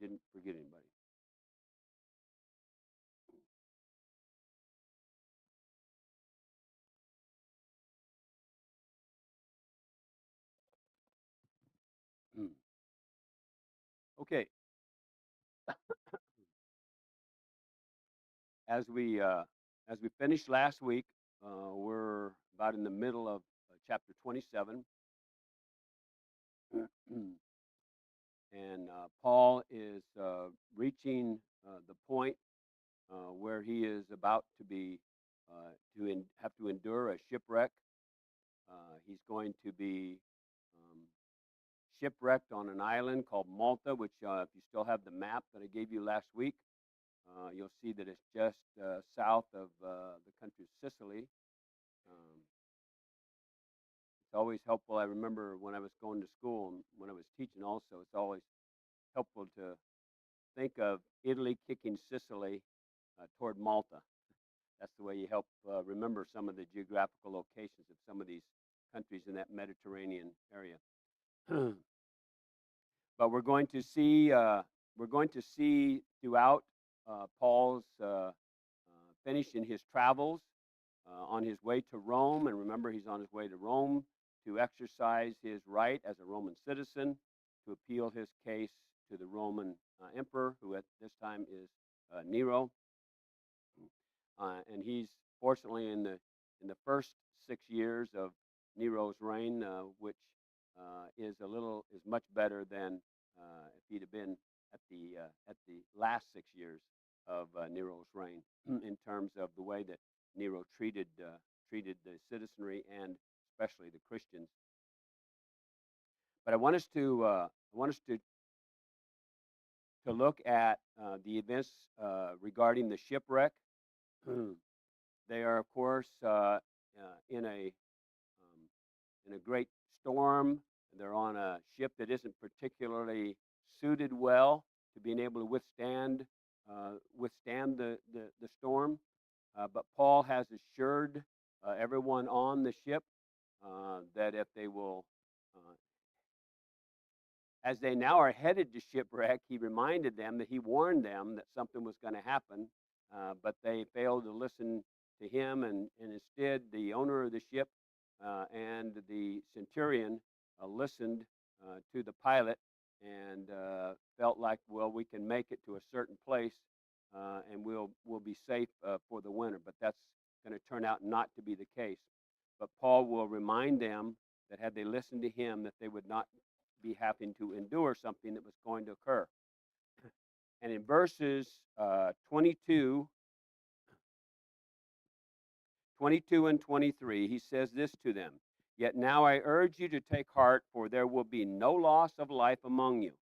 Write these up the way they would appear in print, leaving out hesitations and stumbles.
didn't forget anybody. Mm. Okay, as we uh, as we finished last week, we're about in the middle of chapter 27, and Paul is reaching the point where he is about to be have to endure a shipwreck. He's going to be um, shipwrecked on an island called Malta, which, if you still have the map that I gave you last week, you'll see that it's just south of the country of Sicily. Um, it's always helpful. I remember when I was going to school and when I was teaching also, it's always helpful to think of Italy kicking Sicily toward Malta. That's the way you help remember some of the geographical locations of some of these countries in that Mediterranean area. But we're going to see throughout Paul's finishing his travels on his way to Rome, and remember he's on his way to Rome to exercise his right as a Roman citizen to appeal his case to the Roman emperor, who at this time is Nero, and he's fortunately in the first 6 years of Nero's reign, which is much better than if he'd have been at the last 6 years of Nero's reign in terms of the way that Nero treated the citizenry and especially the Christians. But I want us to look at the events regarding the shipwreck. They are, of course, in a great storm. They're on a ship that isn't particularly suited well to being able to withstand the storm. But Paul has assured everyone on the ship that if they will, as they now are headed to shipwreck, he reminded them that he warned them that something was going to happen, but they failed to listen to him, and instead the owner of the ship and the centurion listened to the pilot and felt like, well, we can make it to a certain place and we'll be safe for the winter. But that's going to turn out not to be the case. But Paul will remind them that had they listened to him, that they would not be having to endure something that was going to occur. And in verses 22 and 23, he says this to them: "Yet now I urge you to take heart, for there will be no loss of life among you,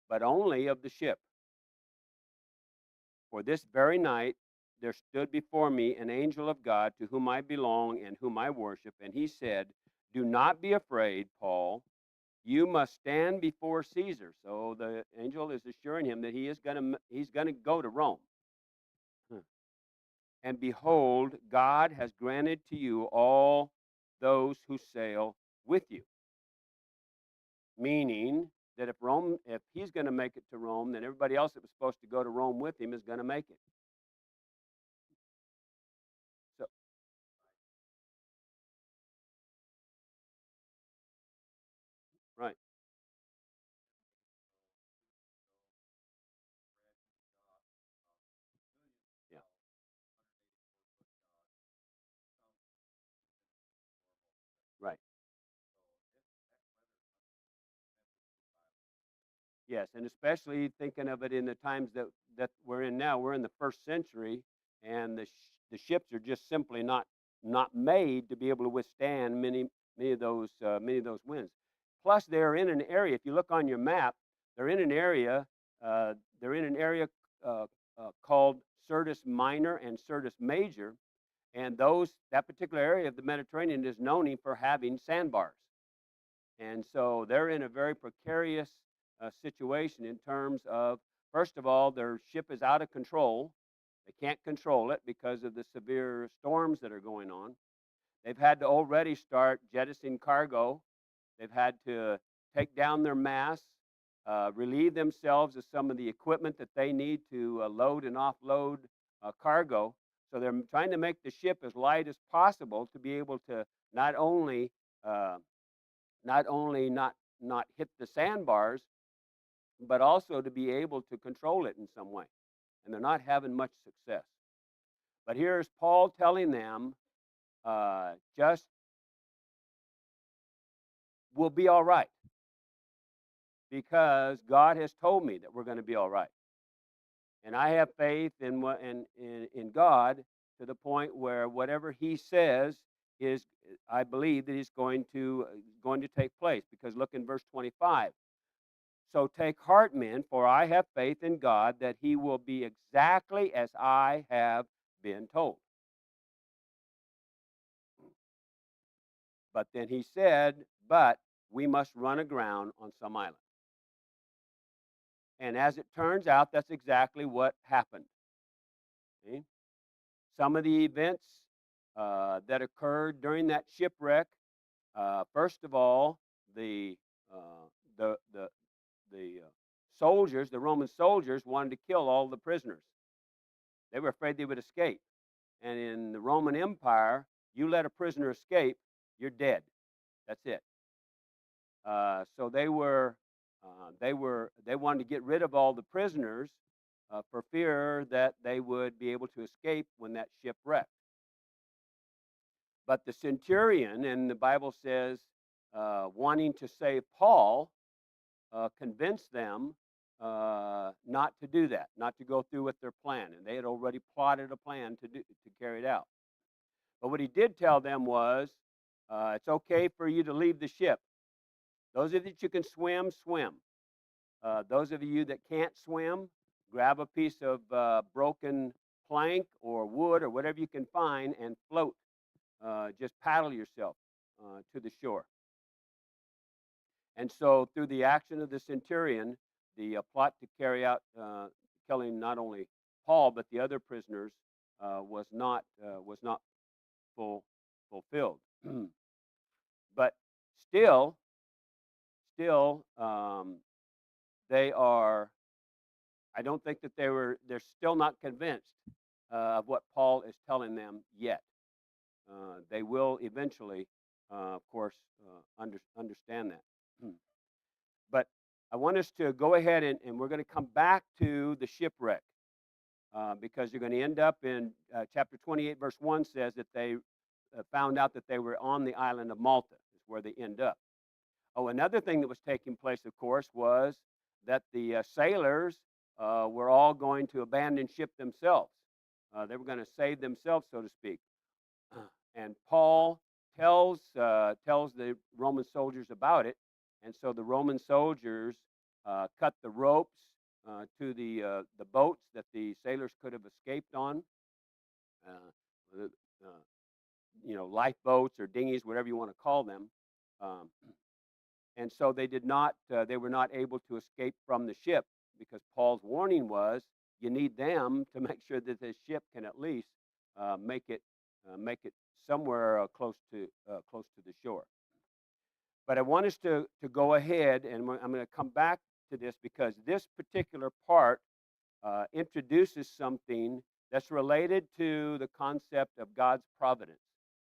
but only of the ship. For this very night there stood before me an angel of God to whom I belong and whom I worship, and he said, 'Do not be afraid, Paul. You must stand before Caesar.'" So the angel is assuring him that he's going to go to Rome. "And behold, God has granted to you all those who sail with you." Meaning that if he's going to make it to Rome, then everybody else that was supposed to go to Rome with him is going to make it. So, right, yeah, right. Yes, and especially thinking of it in the times that we're in now. We're in the first century, and the ships are just simply not made to be able to withstand many of those winds. Plus, they're in an area. If you look on your map, they're in an area. They're in an area called Syrtis Minor and Syrtis Major, and that particular area of the Mediterranean is known for having sandbars. And so they're in a very precarious situation in terms of, first of all, their ship is out of control. They can't control it because of the severe storms that are going on. They've had to already start jettisoning cargo. They've had to take down their masts. relieve themselves of some of the equipment that they need to load and offload cargo. So they're trying to make the ship as light as possible to be able to not only uh, not hit the sandbars, but also to be able to control it in some way. And they're not having much success. But here's Paul telling them, just we'll be all right because God has told me that we're going to be all right. And I have faith in God to the point where whatever He says is, I believe that He's going to take place. Because look in verse 25. So take heart, men, for I have faith in God that He will be exactly as I have been told. But then he said, but we must run aground on some island. And as it turns out, that's exactly what happened. See? Some of the events that occurred during that shipwreck, first of all, the soldiers, the Roman soldiers, wanted to kill all the prisoners. They were afraid they would escape. And in the Roman Empire, you let a prisoner escape, you're dead. That's it. So they wanted to get rid of all the prisoners for fear that they would be able to escape when that ship wrecked. But the centurion, and the Bible says, wanting to save Paul, convinced them not to do that, not to go through with their plan, and they had already plotted a plan to carry it out. But what he did tell them was, it's okay for you to leave the ship. Those of you that you can swim, swim. Those of you that can't swim, grab a piece of broken plank or wood or whatever you can find and float. Just paddle yourself to the shore. And so, through the action of the centurion, the plot to carry out killing not only Paul but the other prisoners was not fulfilled. But still, they are. I don't think that they're still not convinced of what Paul is telling them yet. They will eventually, of course, understand that. But I want us to go ahead and we're going to come back to the shipwreck because you're going to end up in chapter 28, verse 1 says that they found out that they were on the island of Malta, is where they end up. Oh, another thing that was taking place, of course, was that the sailors were all going to abandon ship themselves. They were going to save themselves, so to speak. And Paul tells the Roman soldiers about it, and so the Roman soldiers cut the ropes to the boats that the sailors could have escaped on. Lifeboats or dinghies, whatever you want to call them. And so they were not able to escape from the ship because Paul's warning was, you need them to make sure that the ship can at least make it somewhere close to the shore. But I want us to go ahead, and I'm going to come back to this because this particular part introduces something that's related to the concept of God's providence,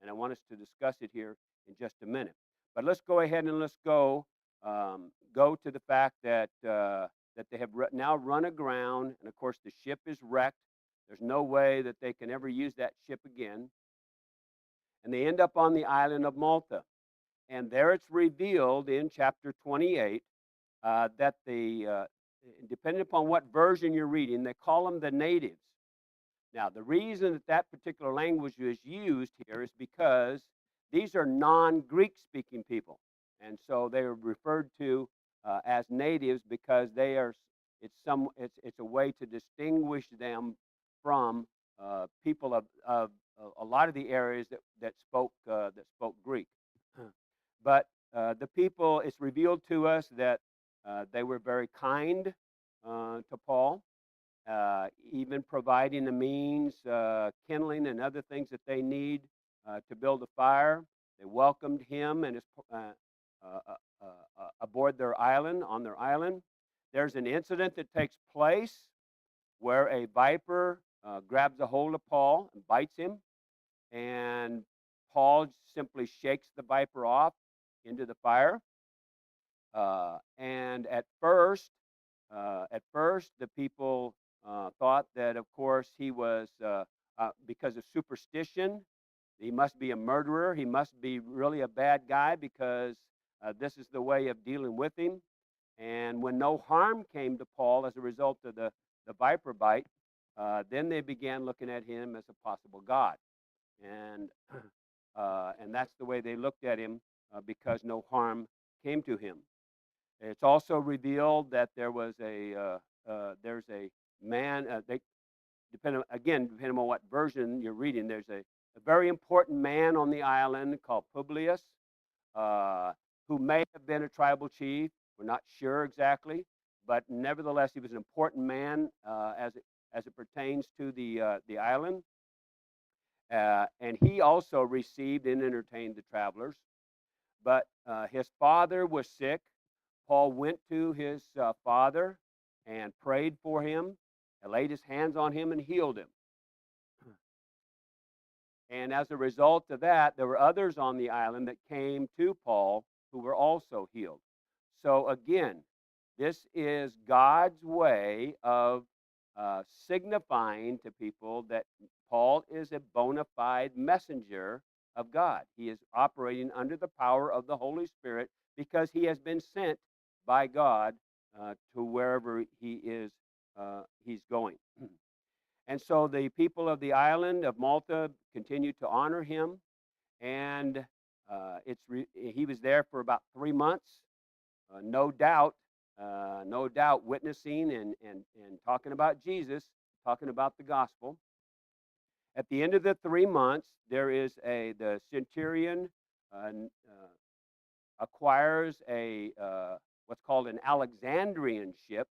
and I want us to discuss it here in just a minute. But let's go ahead and let's go to the fact that they have now run aground, and of course the ship is wrecked. There's no way that they can ever use that ship again. And they end up on the island of Malta. And there it's revealed in chapter 28 that depending upon what version you're reading, they call them the natives. Now, the reason that particular language is used here is because these are non-Greek speaking people. And so they are referred to as natives because it's a way to distinguish them from people of a lot of the areas that spoke Greek. But the people, it's revealed to us that they were very kind to Paul, even providing the means, kindling and other things that they need to build a fire. They welcomed him and his aboard on their island. there's an incident that takes place where a viper grabs a hold of Paul and bites him, and Paul simply shakes the viper off into the fire. And at first, the people thought that, of course, he was because of superstition. He must be a murderer. He must be really a bad guy because this is the way of dealing with him. And when no harm came to Paul as a result of the viper bite, then they began looking at him as a possible god. And and that's the way they looked at him because no harm came to him. It's also revealed that there's a man. Depending on what version you're reading, there's a very important man on the island called Publius, uh, who may have been a tribal chief. We're not sure exactly, but nevertheless, he was an important man as it pertains to the island. And he also received and entertained the travelers. But his father was sick. Paul went to his father and prayed for him, and laid his hands on him and healed him. And as a result of that, there were others on the island that came to Paul who were also healed. So again, this is God's way of signifying to people that Paul is a bona fide messenger of God. He is operating under the power of the Holy Spirit because he has been sent by God to wherever he's going. And so the people of the island of Malta continued to honor him, and he was there for about 3 months, no doubt, witnessing and talking about Jesus, talking about the gospel. At the end of the 3 months, the centurion uh, acquires a what's called an Alexandrian ship.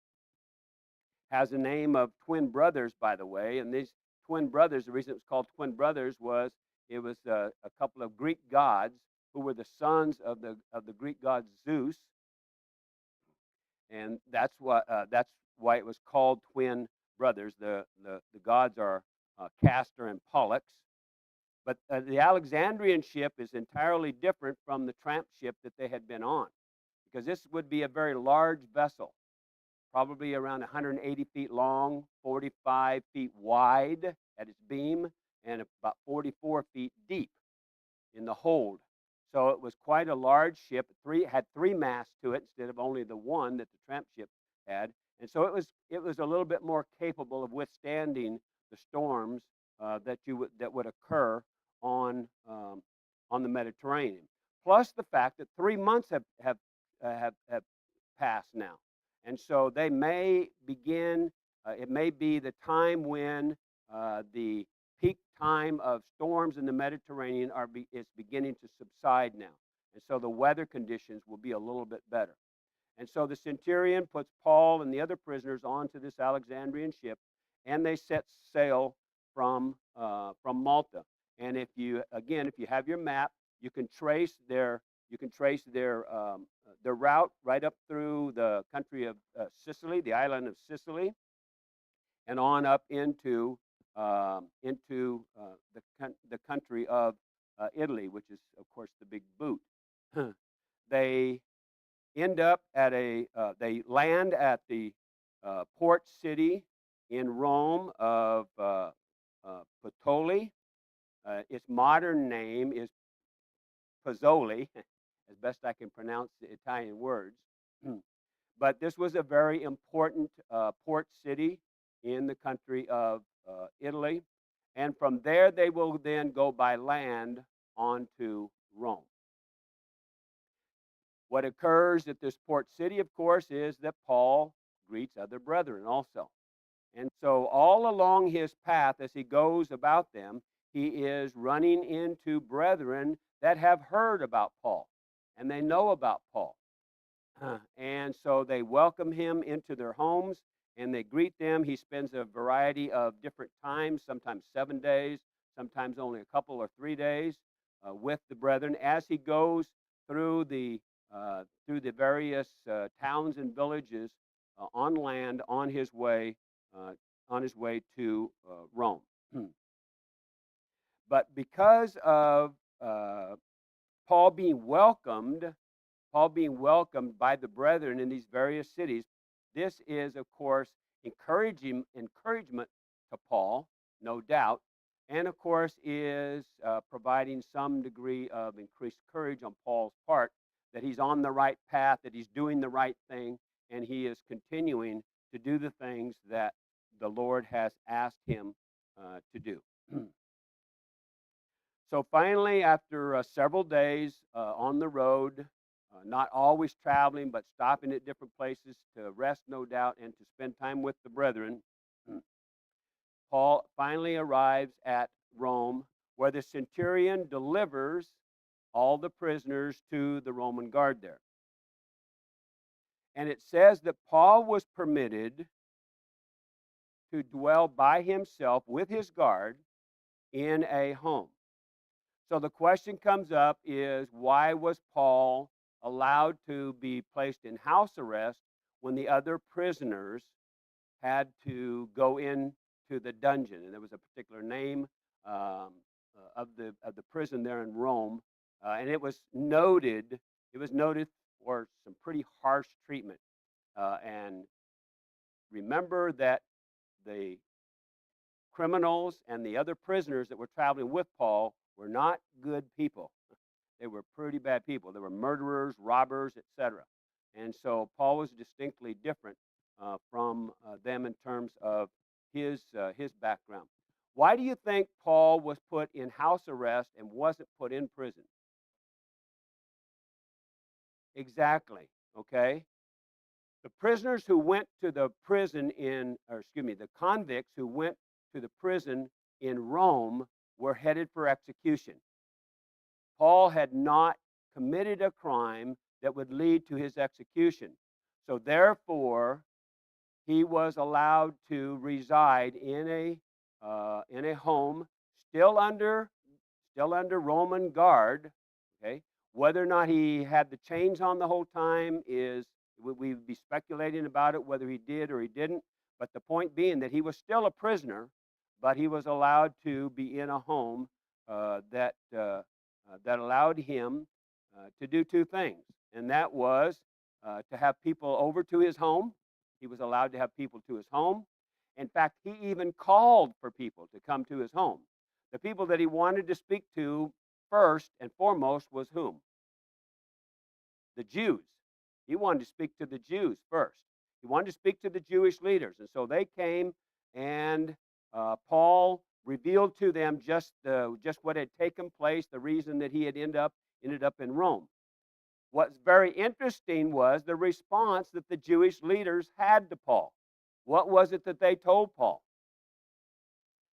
Has a name of twin brothers, by the way. And these twin brothers, the reason it was called twin brothers was it was a couple of Greek gods who were the sons of the Greek god Zeus, and that's why it was called twin brothers. The gods are Castor and Pollux. But the Alexandrian ship is entirely different from the tramp ship that they had been on, because this would be a very large vessel, probably around 180 feet long, 45 feet wide at its beam, and about 44 feet deep in the hold. So it was quite a large ship. Had three masts to it instead of only the one that the tramp ship had, and so it was a little bit more capable of withstanding the storms that would occur on the Mediterranean. Plus the fact that 3 months have passed now. And so they may begin, it may be the time when the peak time of storms in the Mediterranean is beginning to subside now. And so the weather conditions will be a little bit better. And so the centurion puts Paul and the other prisoners onto this Alexandrian ship, and they set sail from Malta. And if you have your map, you can trace their route right up through the country of Sicily, the island of Sicily, and on up into the country of Italy, which is of course the big boot. They they land at the port city in Rome of Puteoli. Its modern name is Pozzoli, as best I can pronounce the Italian words. But this was a very important port city in the country of Italy. And from there, they will then go by land on to Rome. What occurs at this port city, of course, is that Paul greets other brethren also. And so all along his path, as he goes about them, he is running into brethren that have heard about Paul, and they know about Paul. And so they welcome him into their homes, and they greet them. He spends a variety of different times, sometimes 7 days, sometimes only a couple or 3 days, with the brethren as he goes through the various towns and villages on land uh, on his way to Rome. But because of uh, Paul being welcomed, Paul being welcomed by the brethren in these various cities, this is, of course, encouragement to Paul, no doubt, and of course is providing some degree of increased courage on Paul's part that he's on the right path, that he's doing the right thing, and he is continuing to do the things that the Lord has asked him to do. So finally, after several days on the road, not always traveling, but stopping at different places to rest, no doubt, and to spend time with the brethren, Paul finally arrives at Rome, where the centurion delivers all the prisoners to the Roman guard there. And it says that Paul was permitted to dwell by himself with his guard in a home. So the question comes up is, why was Paul allowed to be placed in house arrest when the other prisoners had to go into the dungeon? And there was a particular name of the prison there in Rome, and it was noted. It was noted for some pretty harsh treatment. And remember that the criminals and the other prisoners that were traveling with Paul were not good people. They were pretty bad people. They were murderers, robbers, etc. And so Paul was distinctly different from them in terms of his background. Why do you think Paul was put in house arrest and wasn't put in prison? Exactly. Okay. The prisoners who went to the prison the convicts who went to the prison in Rome were headed for execution. Paul had not committed a crime that would lead to his execution. So therefore, he was allowed to reside in a home still under Roman guard. Okay, whether or not he had the chains on the whole time is we'd be speculating about it whether he did or he didn't. But the point being that he was still a prisoner, but he was allowed to be in a home that allowed him to do two things, and that was to have people over to his home. He was allowed to have people to his home. In fact, he even called for people to come to his home. The people that he wanted to speak to first and foremost was whom? The Jews. He wanted to speak to the Jews first. He wanted to speak to the Jewish leaders. And so they came, and Paul revealed to them just what had taken place, the reason that he had ended up in Rome. What's very interesting was the response that the Jewish leaders had to Paul. What was it that they told Paul?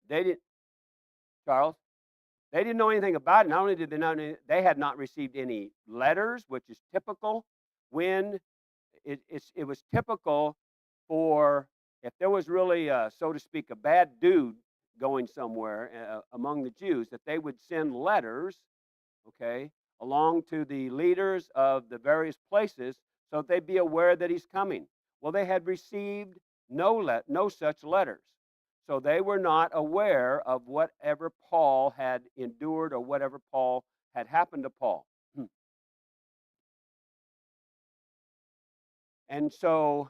They didn't, Charles, they didn't know anything about it. Not only did they not, they had not received any letters, which is typical when it was typical for, if there was really, so to speak, a bad dude going somewhere among the Jews, that they would send letters, okay, along to the leaders of the various places so that they'd be aware that he's coming. Well, they had received no such letters. So they were not aware of whatever Paul had endured or whatever Paul had happened to Paul. And so,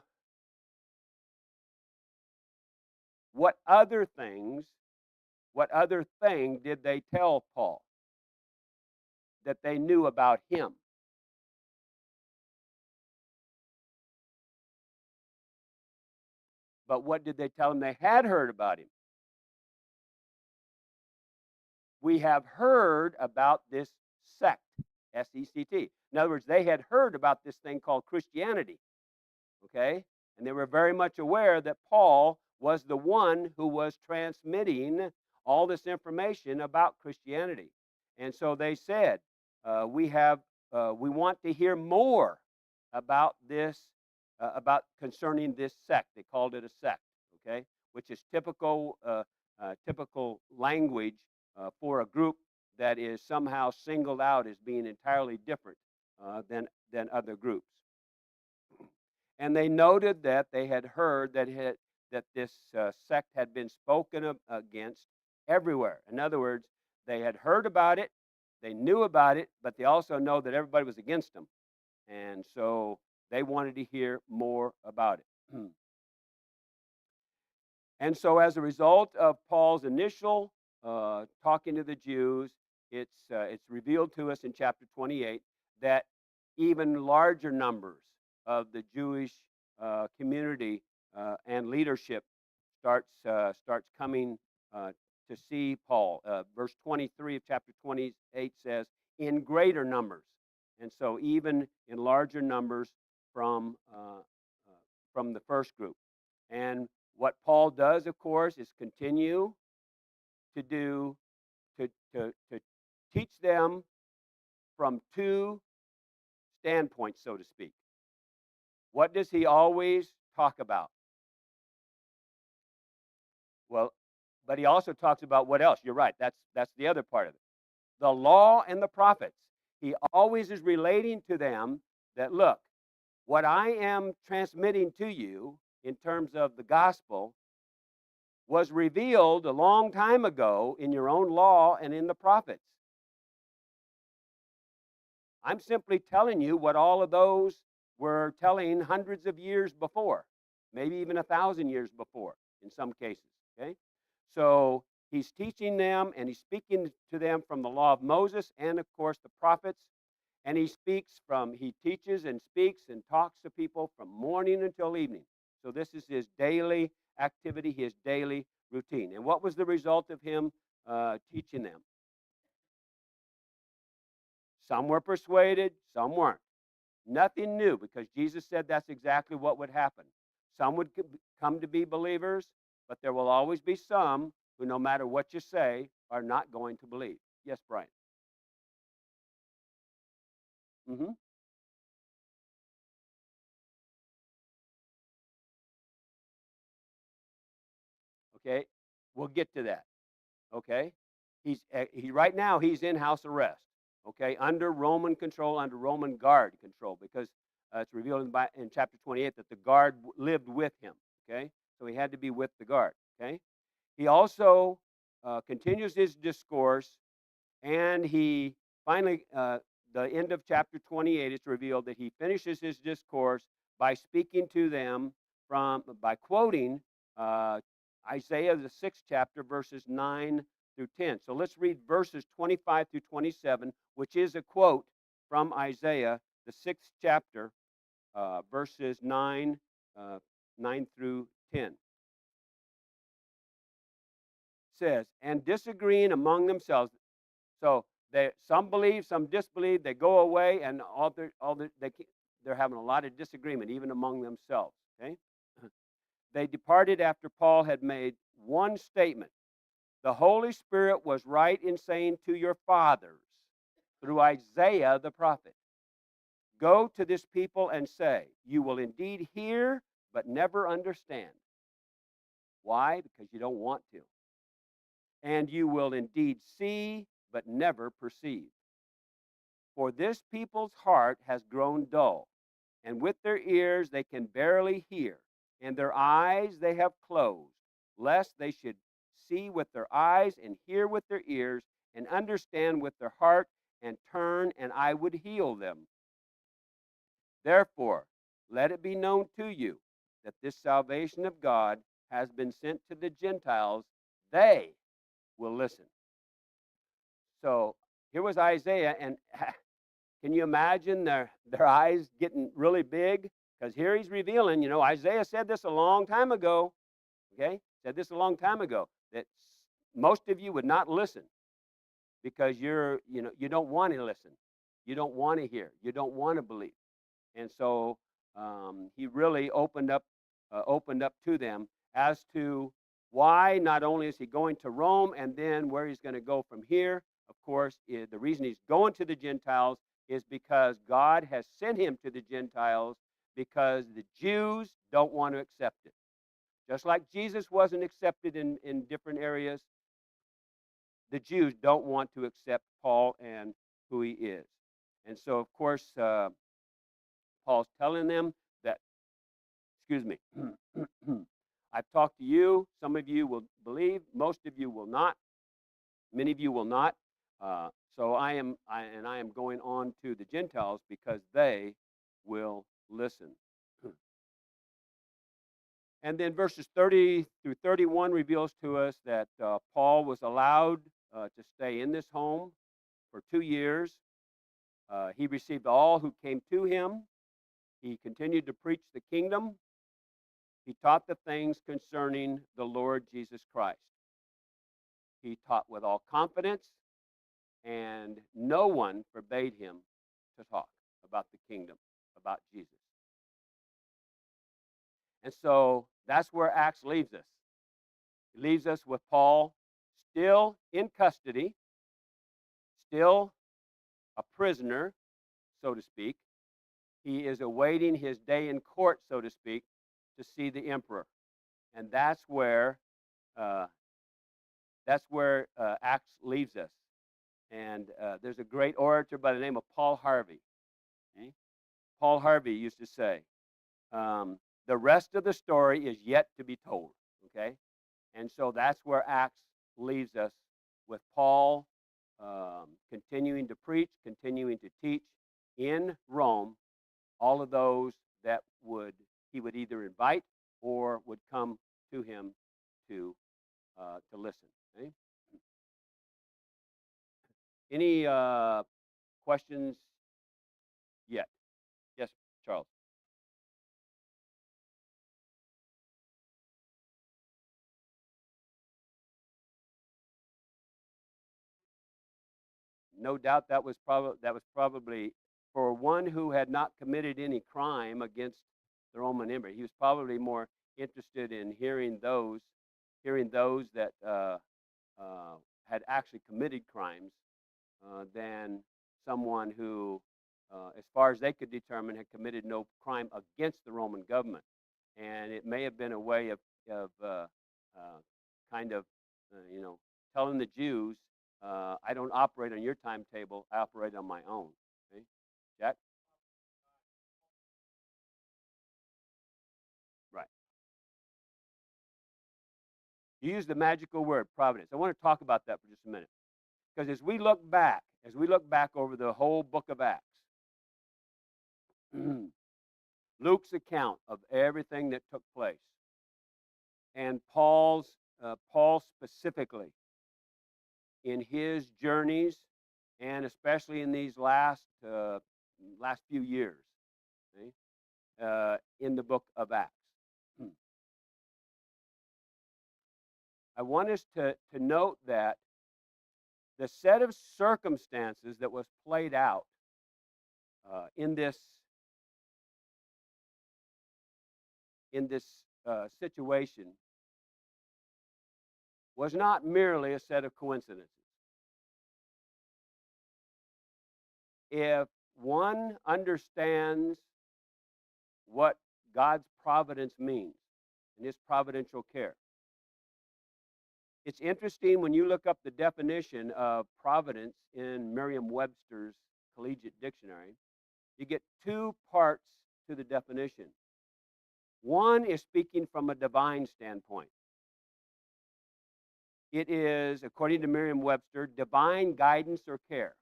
what other thing did they tell Paul that they knew about him? But what did they tell him they had heard about him? We have heard about this sect, S-E-C-T. In other words, they had heard about this thing called Christianity, okay? And they were very much aware that Paul was the one who was transmitting all this information about Christianity. And so they said, we want to hear more about this, about concerning this sect. They called it a sect, okay, which is typical language for a group that is somehow singled out as being entirely different than other groups. And they noted that they had heard that this sect had been spoken against everywhere. In other words, they had heard about it, they knew about it, but they also know that everybody was against them. And so they wanted to hear more about it. And so, as a result of Paul's initial talking to the Jews, it's revealed to us in chapter 28 that even larger numbers of the Jewish community and leadership starts coming to see Paul. Verse 23 of chapter 28 says, "In greater numbers," and so even in larger numbers from from the first group. And what Paul does, of course, is continue to do to teach them from two standpoints, so to speak. What does he always talk about? Well, but he also talks about what else? You're right. That's the other part of it. The law and the prophets. He always is relating to them that look, what I am transmitting to you in terms of the gospel was revealed a long time ago in your own law and in the prophets. I'm simply telling you what all of those were telling hundreds of years before, maybe even 1,000 years before in some cases. Okay? So he's teaching them and he's speaking to them from the law of Moses and, of course, the prophets. And he teaches and speaks and talks to people from morning until evening. So this is his daily activity, his daily routine. And what was the result of him teaching them? Some were persuaded, some weren't. Nothing new, because Jesus said that's exactly what would happen. Some would come to be believers, but there will always be some who, no matter what you say, are not going to believe. Yes, Brian. hmm Okay, we'll get to that. Okay, he right now he's in house arrest. Okay, under Roman control, under Roman guard control, because it's revealed in chapter 28 that the guard lived with him. Okay, so he had to be with the guard. Okay, he also continues his discourse, and he finally, the end of chapter 28, it's revealed that he finishes his discourse by speaking to them by quoting Isaiah, the 6th chapter, verses 9 through 10. So let's read verses 25 through 27, which is a quote from Isaiah, the 6th chapter, verses 9 through 10. Says, and disagreeing among themselves. So some believe, some disbelieve. They go away, and they're having a lot of disagreement, even among themselves. Okay, they departed after Paul had made one statement: the Holy Spirit was right in saying to your fathers through Isaiah the prophet, "Go to this people and say, you will indeed hear, but never understand." Why? Because you don't want to. And you will indeed see, but never perceive. For this people's heart has grown dull, and with their ears they can barely hear, and their eyes they have closed, lest they should see with their eyes and hear with their ears and understand with their heart and turn, and I would heal them. Therefore, let it be known to you that this salvation of God has been sent to the Gentiles. They will listen. So here was Isaiah, and can you imagine their eyes getting really big? Because here he's revealing, Isaiah said this a long time ago. Okay, said this a long time ago that most of you would not listen because you don't want to listen, you don't want to hear, you don't want to believe, and so he really opened up to them as to why not only is he going to Rome and then where he's going to go from here. Of course, the reason he's going to the Gentiles is because God has sent him to the Gentiles because the Jews don't want to accept it. Just like Jesus wasn't accepted in different areas, the Jews don't want to accept Paul and who he is. And so, of course, Paul's telling them that Excuse me. I've talked to you. Some of you will believe. Most of you will not. Many of you will not. So I am going on to the Gentiles because they will listen. And then verses 30 through 31 reveals to us that Paul was allowed to stay in this home for 2 years. He received all who came to him. He continued to preach the kingdom. He taught the things concerning the Lord Jesus Christ. He taught with all confidence, and no one forbade him to talk about the kingdom, about Jesus. And so that's where Acts leaves us. It leaves us with Paul still in custody, still a prisoner, so to speak. He is awaiting his day in court, so to speak, to see the emperor. And that's where Acts leaves us. And there's a great orator by the name of Paul Harvey. Okay? Paul Harvey used to say, the rest of the story is yet to be told. Okay? And so that's where Acts leaves us, with Paul continuing to preach, continuing to teach in Rome, all of those that he would either invite or would come to him to listen. Okay? Any questions yet? Yes, Charles. No doubt that was probably for one who had not committed any crime against the Roman Empire. He was probably more interested in hearing those that had actually committed crimes than someone who, as far as they could determine, had committed no crime against the Roman government. And it may have been a way of kind of, telling the Jews, I don't operate on your timetable, I operate on my own. Okay? Jack? Right. You use the magical word, providence. I want to talk about that for just a minute. Because as we look back over the whole book of Acts, Luke's account of everything that took place, and Paul specifically in his journeys, and especially in these last few years, okay, in the book of Acts. I want us to note that the set of circumstances that was played out in this situation was not merely a set of coincidences. If one understands what God's providence means and his providential care, it's interesting when you look up the definition of providence in Merriam-Webster's Collegiate Dictionary, you get two parts to the definition. One is speaking from a divine standpoint. It is, according to Merriam-Webster, divine guidance or care.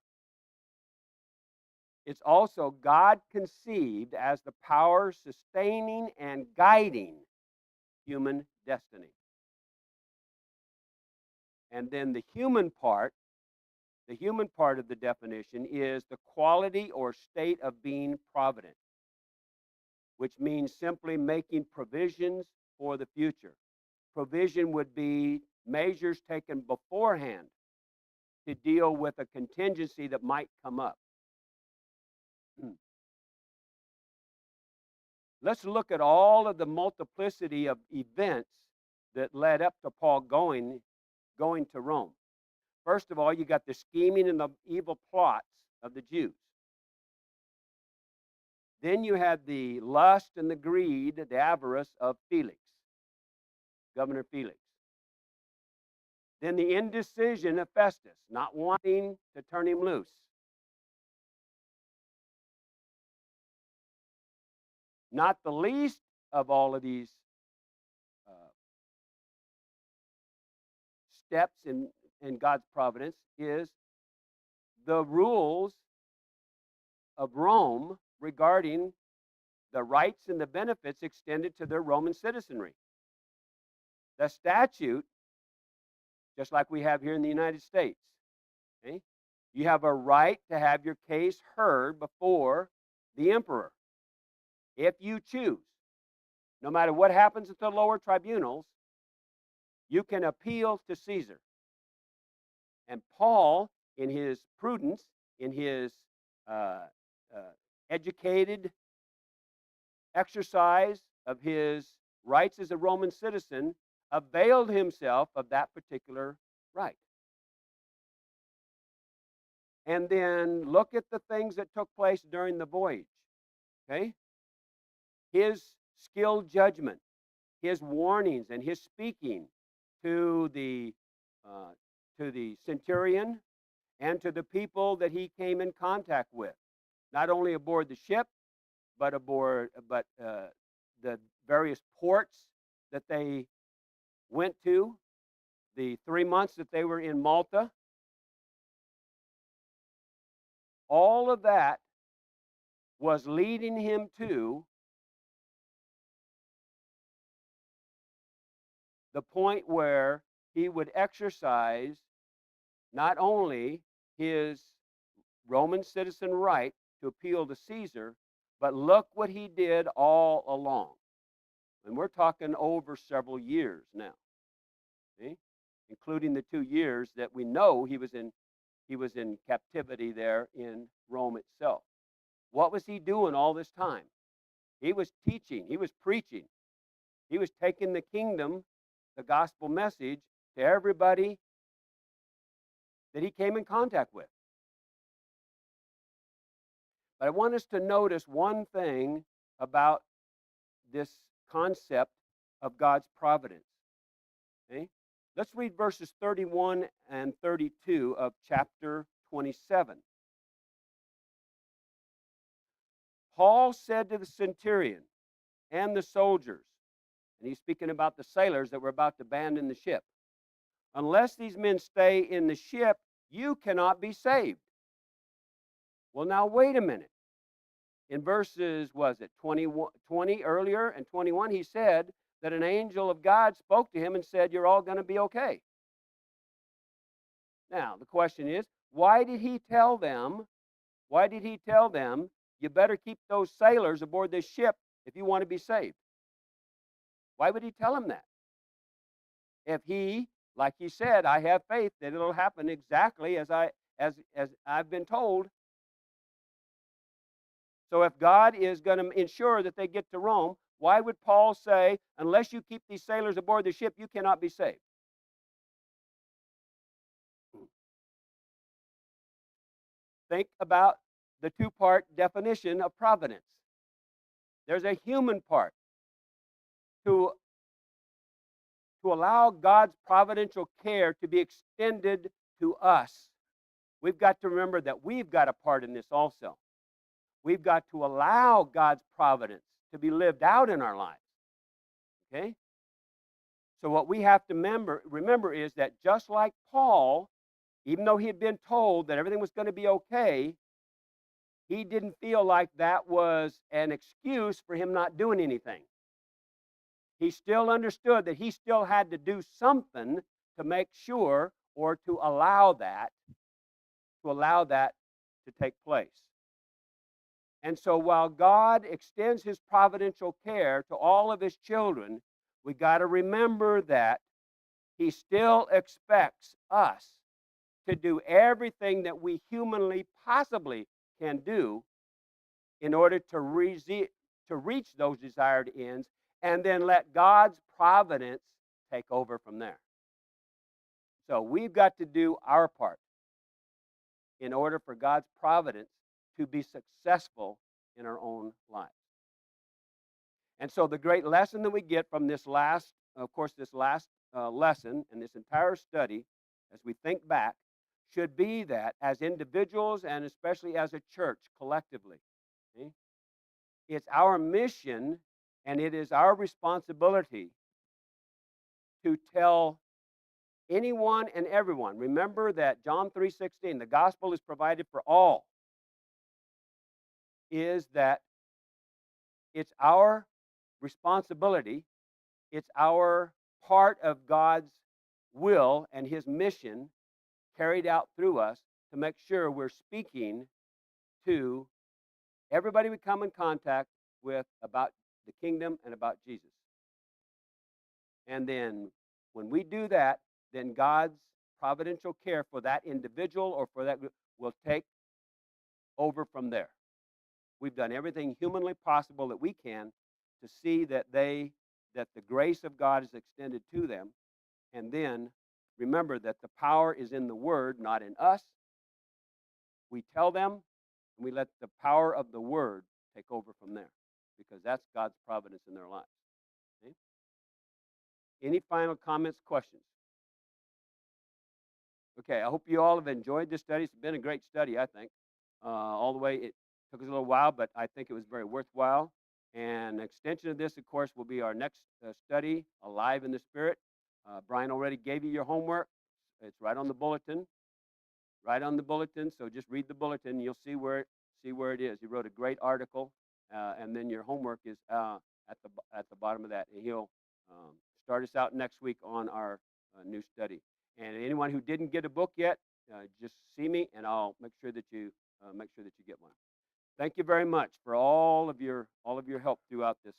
It's also God conceived as the power sustaining and guiding human destiny. And then the human part of the definition is the quality or state of being provident, which means simply making provisions for the future. Provision would be measures taken beforehand to deal with a contingency that might come up. Let's look at all of the multiplicity of events that led up to Paul going to Rome. First of all, you got the scheming and the evil plots of the Jews. Then you had the lust and the greed, the avarice of Felix, Governor Felix. Then the indecision of Festus, not wanting to turn him loose. Not the least of all of these uh, steps in God's providence is the rules of Rome regarding the rights and the benefits extended to their Roman citizenry. The statute, just like we have here in the United States, okay? You have a right to have your case heard before the emperor if you choose. No matter what happens at the lower tribunals, you can appeal to Caesar. And Paul, in his prudence, in his uh, uh, educated exercise of his rights as a Roman citizen, availed himself of that particular right. And then look at the things that took place during the voyage. Okay? His skilled judgment, his warnings, and his speaking to the centurion and to the people that he came in contact with, not only aboard the ship, but the various ports that they went to, the 3 months that they were in Malta. All of that was leading him to the point where he would exercise not only his Roman citizen right to appeal to Caesar, but look what he did all along. And we're talking over several years now, okay? Including the 2 years that we know he was in captivity there in Rome itself. What was he doing all this time? He was teaching, he was preaching, he was taking the kingdom, the gospel message, to everybody that he came in contact with. But I want us to notice one thing about this concept of God's providence. Okay? Let's read verses 31 and 32 of chapter 27. Paul said to the centurion and the soldiers, and he's speaking about the sailors that were about to abandon the ship, unless these men stay in the ship, you cannot be saved. Well, now wait a minute. In verses, 20 earlier and 21, he said that an angel of God spoke to him and said, you're all going to be okay. Now, the question is, why did he tell them, you better keep those sailors aboard this ship if you want to be saved? Why would he tell them that? If he, like he said, I have faith that it'll happen exactly as I've been told. So if God is going to ensure that they get to Rome, why would Paul say, unless you keep these sailors aboard the ship, you cannot be saved? Think about the two-part definition of providence. There's a human part. To allow God's providential care to be extended to us, we've got to remember that we've got a part in this also. We've got to allow God's providence to be lived out in our lives. Okay? So what we have to remember is that just like Paul, even though he had been told that everything was going to be okay, he didn't feel like that was an excuse for him not doing anything. He still understood that he still had to do something to make sure or to allow that to take place. And so while God extends his providential care to all of his children, we got to remember that he still expects us to do everything that we humanly possibly can do in order to reach those desired ends, and then let God's providence take over from there. So we've got to do our part in order for God's providence to be successful in our own lives. And so the great lesson that we get from this last lesson and this entire study, as we think back, should be that as individuals and especially as a church collectively, okay, it's our mission And it is our responsibility to tell anyone and everyone. Remember that John 3:16, the gospel is provided for all, is that it's our responsibility, it's our part of God's will and his mission carried out through us to make sure we're speaking to everybody we come in contact with about the kingdom and about Jesus. And then when we do that, then God's providential care for that individual or for that group will take over from there. We've done everything humanly possible that we can to see that the grace of God is extended to them. And then remember that the power is in the word, not in us. We tell them, and we let the power of the word take over from there, because that's God's providence in their lives. Okay? Any final comments, questions? Okay, I hope you all have enjoyed this study. It's been a great study, I think. All the way, it took us a little while, but I think it was very worthwhile. And an extension of this, of course, will be our next study, Alive in the Spirit. Brian already gave you your homework. It's right on the bulletin. Right on the bulletin. So just read the bulletin. You'll see where it is. He wrote a great article, and then your homework is at the bottom of that. And he'll start us out next week on our new study. And anyone who didn't get a book yet, just see me, and I'll make sure that you get one. Thank you very much for all of your help throughout this